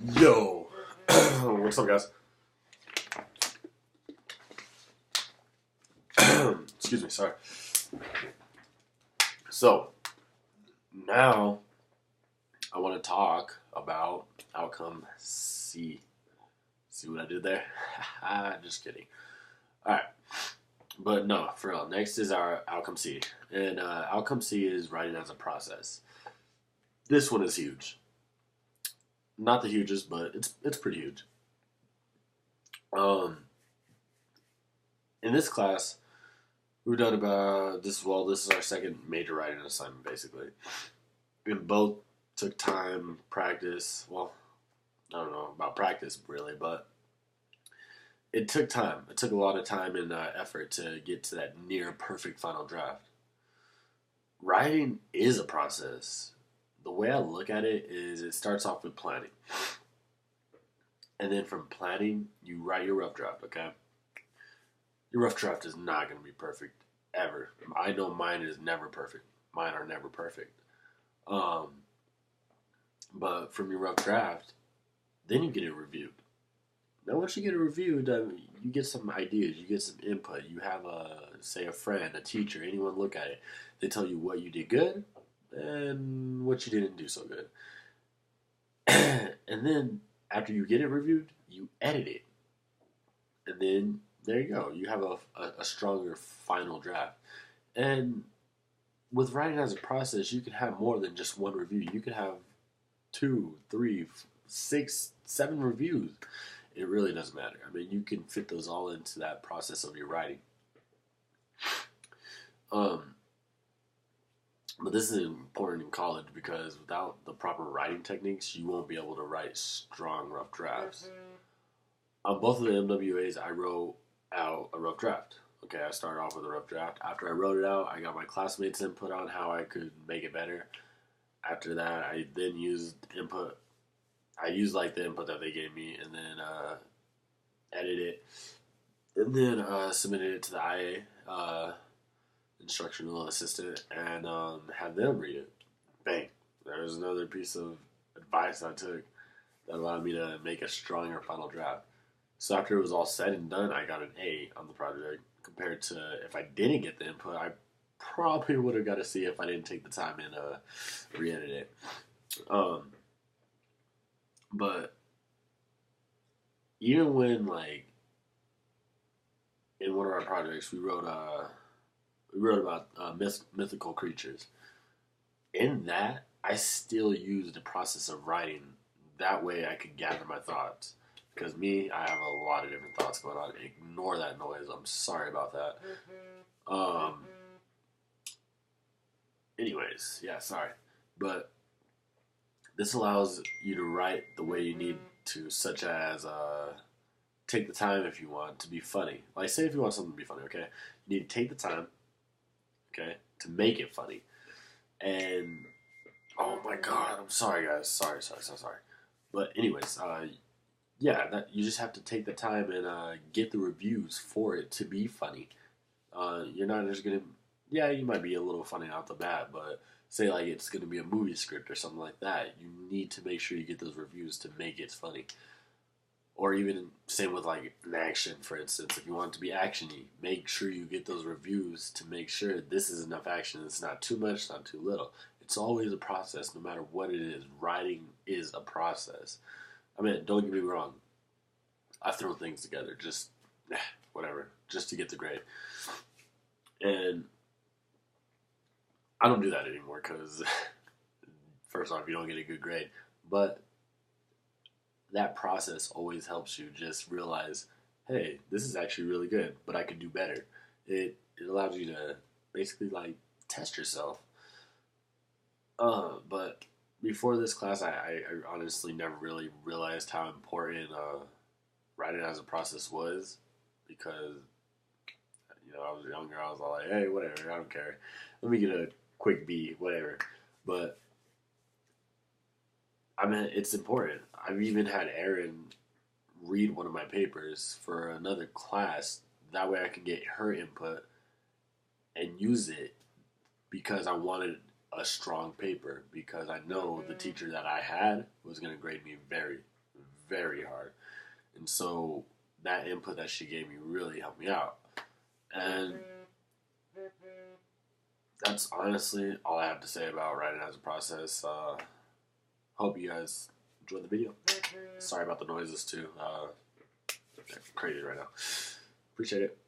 Yo, what's up, guys? Excuse me, sorry. So, now I want to talk about outcome C. See what I did there? Just kidding. Alright, but no, for real. Next is our outcome C. And outcome C is writing as a process. This one is huge. Not the hugest, but it's pretty huge. Um, in this class, we've done about this. Well, this is our second major writing assignment, basically. And both took time, practice. Well, I don't know about practice really, but it took time. It took a lot of time and effort to get to that near perfect final draft. Writing is a process. The way I look at it is it starts off with planning. And then from planning, you write your rough draft, okay? Your rough draft is not going to be perfect ever. I know mine is never perfect. Mine are never perfect. Um, but from your rough draft, then you get it reviewed. Now, once you get it reviewed, you get some ideas, you get some input. You have say a friend, a teacher, anyone look at it. They tell you what you did good and what you didn't do so good. And then after you get it reviewed, you edit it, and then there you go. You have a stronger final draft. And with writing as a process, you can have more than just one review. You can have two, three, six, seven reviews. It really doesn't matter. I mean, you can fit those all into that process of your writing. Um, but this is important in college because without the proper writing techniques, you won't be able to write strong rough drafts. On both of the MWAs, I wrote out a rough draft. Okay, I started off with a rough draft. After I wrote it out, I got my classmates' input on how I could make it better. After that, I then used input. I used like the input that they gave me, and then edited it, and then submitted it to the IA, instructional assistant, and had them read it. Bang! There's another piece of advice I took that allowed me to make a stronger final draft. So after it was all said and done, I got an A on the project. Compared to if I didn't get the input, I probably would have got a C if I didn't take the time and re-edit it. But even when like in one of our projects, we wrote about mythical creatures. In that, I still used the process of writing. That way, I could gather my thoughts. Because me, I have a lot of different thoughts going on. Ignore that noise. I'm sorry about that. Anyways, yeah, sorry. But this allows you to write the way you need to, such as take the time if you want to be funny. Like, say if you want something to be funny, okay? You need to take the time, okay, to make it funny. And, oh my god, I'm sorry, guys. Sorry. But anyways, yeah, that you just have to take the time and get the reviews for it to be funny. You're not just gonna, yeah, you might be a little funny off the bat, but say like it's gonna be a movie script or something like that. You need to make sure you get those reviews to make it funny. Or even same with like an action, for instance. If you want it to be actiony, make sure you get those reviews to make sure this is enough action. It's not too much, not too little. It's always a process, no matter what it is. Writing is a process. I mean, don't get me wrong. I throw things together, just whatever, just to get the grade. And I don't do that anymore because, first off, you don't get a good grade. But that process always helps you just realize, hey, this is actually really good, but I could do better. It allows you to basically like test yourself. But before this class, I honestly never really realized how important writing as a process was because I was younger. I was all like, hey, whatever, I don't care. Let me get a quick B, whatever. But I mean, it's important. I've even had Erin read one of my papers for another class. That way I can get her input and use it because I wanted a strong paper because I know the teacher that I had was going to grade me very, very hard. And so that input that she gave me really helped me out. And that's honestly all I have to say about writing as a process. Hope you guys enjoyed the video. Sorry about the noises too. They're crazy right now. Appreciate it.